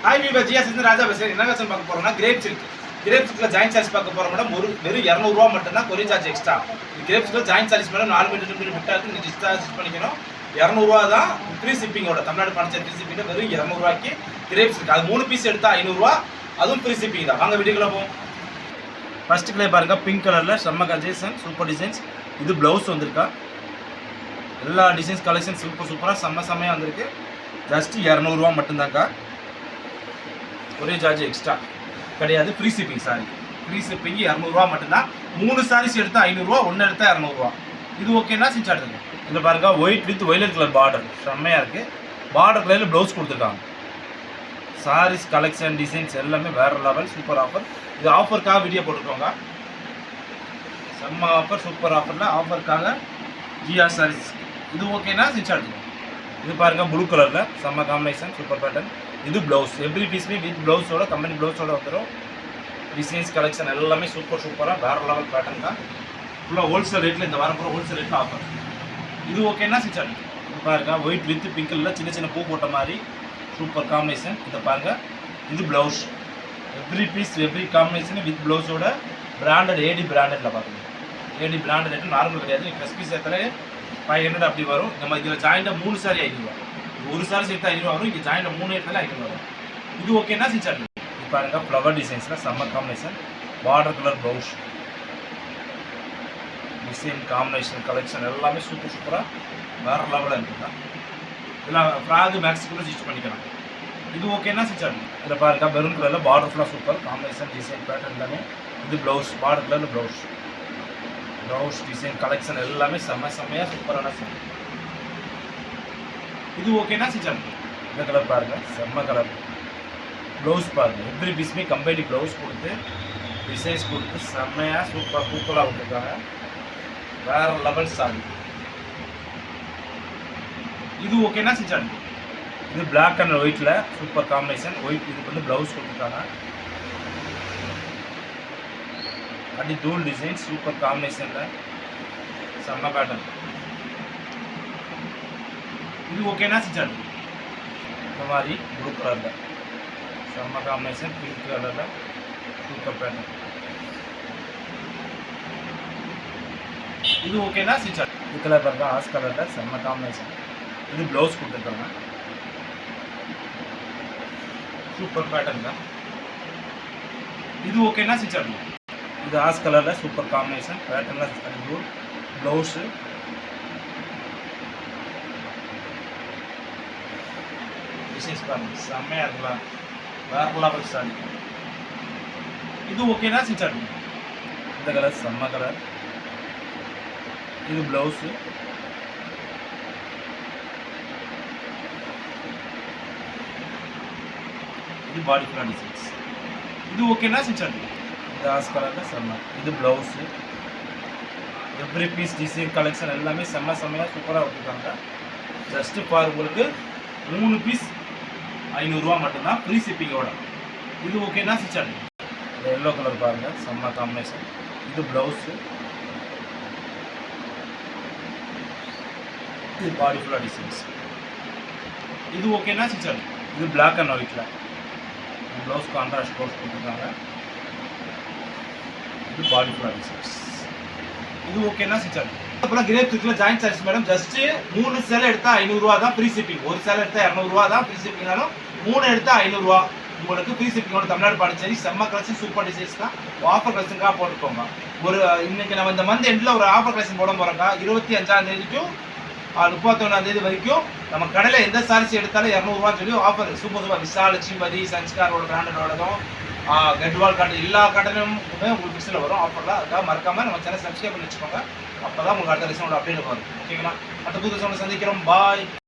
Hi viewer ஜியா சிந்து ராஜா பேசுகிறேன். என்ன collection பார்க்க போகிறோம்னா கிரேப் சில்க். கிரேப் சில்கில் ஜாயின் சார்ஜ் பார்க்க போகிறோம் மேடம். வெறும் 200 மட்டும்தான் கொரியர் சார்ஜ் எக்ஸ்ட்ரா. கிரேப் சில்கில் ஜாயின் சார்ஜ் மேடம் 4 மீட்டர் விட்டால் நீங்கள் டிஸ்சார்ஜ் பண்ணிக்கணும். 200 தான் ஃப்ரீ ஷிப்பிங்கோட. தமிழ்நாடு பாண்டிச்சேரி ஃப்ரீ ஷிப்பிங் வெறும் 200 கிரேப் சில்க். அது 3 பீஸ் எடுத்தால் 500, அதுவும் ஃப்ரீ ஷிப்பிங் தான். வாங்க வீடியோக்குள்ள போவோம். ஃபர்ஸ்ட் கிளே பாருங்க, பிங்க் கலரில் செம்ம கலெக்ஷன், சூப்பர் டிசைன்ஸ். இது ப்ளவுஸ் வந்திருக்கா. எல்லா டிசைன்ஸ் கலெக்ஷன் சூப்பராக செம்மையாக வந்திருக்கு. ஜஸ்ட் 200 மட்டும்தான்க்கா. ஒரே சார்ஜ் எக்ஸ்ட்ரா கிடையாது. Free shipping. Sorry, free shipping 200 மட்டும்தான். 3 சாரீஸ் எடுத்தால் 500, 1 எடுத்தால் 200. இது ஓகேன்னா செஞ்சு எடுத்துங்க. இதில் பாருங்க, white with violet colour border செம்மையாக இருக்குது. பார்டர் கலரில் ப்ளவுஸ் கொடுத்துருக்காங்க. சாரீஸ் கலெக்ஷன் டிசைன்ஸ் எல்லாமே வேறு லெவல். Super offer. இது ஆஃபருக்காக வீடியோ போட்டுருக்கோங்க. செம்ம ஆஃபர், சூப்பர் ஆஃபரில் ஆஃபருக்காக ஜிஆர் சாரீஸ். இது ஓகேன்னா செஞ்சு எடுத்துங்க. இது பாருங்கள், ப்ளூ கலரில் செம்ம காம்பினேஷன், சூப்பர் பேட்டர்ன். இது ப்ளவுஸ். எவ்ரி பீஸ்மே வித் ப்ளவுஸோட, கம்பெனி ப்ளவுஸோட வந்துடும். டிசைன்ஸ் கலெக்ஷன் எல்லாமே சூப்பராக வேறு லெவல் பேட்டர்ன் தான். ஃபுல்லாக ஹோல்சேல் ரேட்டில் இந்த வாரம் பூரா ஹோல்சேல் ரேட்டில் ஆஃபர். இது ஓகேன்னா சிச்சாடி. இது பாருங்கள், ஒயிட் வித் பிங்கில் சின்ன பூ போட்ட மாதிரி சூப்பர் காம்பினேஷன். இதை பாருங்கள், இது blouse. Every piece every combination with ப்ளவுஸோட பிராண்டட், ஏடி பிராண்டடில் பார்த்துங்க. ஏடி பிராண்டட் ரேட்டு நார்மல் கிடையாது. ப்ளஸ் பீஸ் எடுத்தாலே 500 அப்படி வரும். நம்ம இதில் ஜாயிண்டாக 3 சாரி 500, ஒரு சாரி சேர்த்து 500 வரும். இங்கே ஜாயிண்டாக 3 எடுத்தாலே 500 வரும். இது ஓகேன்னா சிச்சாடி. இது பாருங்கள், ஃப்ளவர் டிசைன்ஸில் செம்ம combination. Border colour blouse, design combination collection எல்லாமே சூப்பராக வேறு லெவலில் இருக்குங்க. இதெல்லாம் ஃப்ராகு மேக்ஸ் கூட ஸ்டிச் பண்ணிக்கலாம். இது ஓகேன்னா சிச்சாடி. இதில் பாருங்க, மெரூன் கலரில் பார்டர் ஃபுல்லாக சூப்பர் காம்பினேஷன், டிசைன் பேட்டர்ன் எல்லாமே. இது ப்ளவுஸ், பார்டர் கலரில் ப்ளவுஸ் டிசைன் கலெக்ஷன் எல்லாமே செம்மையாக சூப்பரான செம். இது ஓகேன்னா சிச்சாடி. இந்த கலர் பாருங்கள், செம்ம கலர். ப்ளவுஸ் பாருங்கள், எவ்ரி பீஸ்மே கம்பெனி ப்ளவுஸ் கொடுத்து டிசைன்ஸ் கொடுத்து செம்மையாக சூப்பராக விட்டுருக்காங்க. வேறு லெவல் சாரி. இது ஓகேன்னா சிச்சாடி. இது பிளாக் அண்ட் ஒயிட்டில் சூப்பர் காம்பினேஷன். ஒயிட் இதுக்கு வந்து ப்ளவுஸ் கொடுத்துருக்காங்க. அப்படி தூள் டிசைன் சூப்பர் காம்பினேஷனில் செம்ம பேட்டர்ன். இது ஓகேனா சிச்சாடி. இந்த மாதிரி ப்ளூ கலரில் செம்ம காம்பினேஷன், பிங்க் கலரில் சூப்பர் பேட்டர்ன். இது ஓகேனா சிச்சாடி. இது கலர் பாருங்க, ஆஸ் கலரில் செம்ம காம்பினேஷன். இது ப்ளவுஸ் கொடுத்துருக்காங்க. சூப்பர் பேட்டர்ன் தான். இது ஓகேனா சிச்சாடி. இது ஆஸ் கலரில் சூப்பர் காம்பினேஷன், பேட்டர்னில் ப்ளூ ப்ளவுஸு. டிசைன்ஸ் பாருங்கள், செம்மையாக இருக்கலாம். வேறு லெவல் சாரி. இது ஓகேனா சிச்சாடி. இந்த கலர் செம்ம கலர். இது ப்ளவுஸு. இது பாடி ஃபுல்லாக டிசைன்ஸ். இது ஓகேனா சிச்சாடி. இது ஆஸ் கலரில் செம்ம. இது blouse. Every piece design collection எல்லாமே செம்மையாக சூப்பராக விட்டுருக்காங்க. ஜஸ்ட்டு ஃபார் உங்களுக்கு 3 பீஸ் 500 மட்டும்தான், ஃப்ரீ ஷிப்பிங்கோட. இது ஓகேனா சிச்சாடி. இந்த எல்லோ கலர் பாருங்கள், செம்ம காம்பினேஷன். இது ப்ளவுஸு. இது பாடி ஃபுல்லாக டிசைன்ஸ். இது ஓகேனா சிச்சாடி. இது பிளாக் அண்ட் ஒயிட்டில் ப்ளவுஸ் கான்ட்ராஸ்ட் ப்ளவுஸ் கொடுத்துருக்காங்க. இது பாடி ஃபுல்லாக டிசைன்ஸ். இது ஓகேனா சிச்சாடி. அப்புறம் கிரேப் சில்கில் ஜாயின் சார்ஜ் மேடம் ஜஸ்ட்டு 3 சேலை எடுத்தால் 500 தான் ஃப்ரீ ஷிப்பிங். ஒரு சேலை எடுத்தால் 200 தான் ஃப்ரீ ஷிப்பிங்னாலும் 3 எடுத்தால் 500 உங்களுக்கு ஃப்ரீ ஷிப்பிங்கோட. தமிழ்நாடு பாண்டிச்சேரி செம்ம கலெக்ஷன், சூப்பர் டிசைன்ஸ் தான். ஆஃபர் கலெக்ஷனுக்காக போட்டுக்கோங்க. இன்னைக்கு நம்ம இந்த மந்த் எண்டில் ஒரு ஆஃபர் கலெக்ஷன் போட போகிறோங்க. 25ஆம் தேதி டு 31ஆம் தேதி வரைக்கும் நம்ம கடையில் எந்த சாரீஸ் எடுத்தாலும் 200 சொல்லி ஆஃபர் சூப்பர். விஷால், சிம்பதி, சன்ஸ்காரோட பிராண்டடோடதும் கெட்வால் காட்டு எல்லா காட்டனுமே உங்களுக்கு பிக்ஸில் வரும் ஆஃபரில். அதுக்காக மறக்காமல் நம்ம சேனல் சப்ஸ்கிரைப் பண்ணி வச்சுக்கோங்க. அப்போ தான் உங்களுக்கு அடுத்த ரிசல்ட் அப்டேட் வரும். ஓகேங்களா? அடுத்த புது ரிசல்ட் சந்திக்கிறோம். பாய்.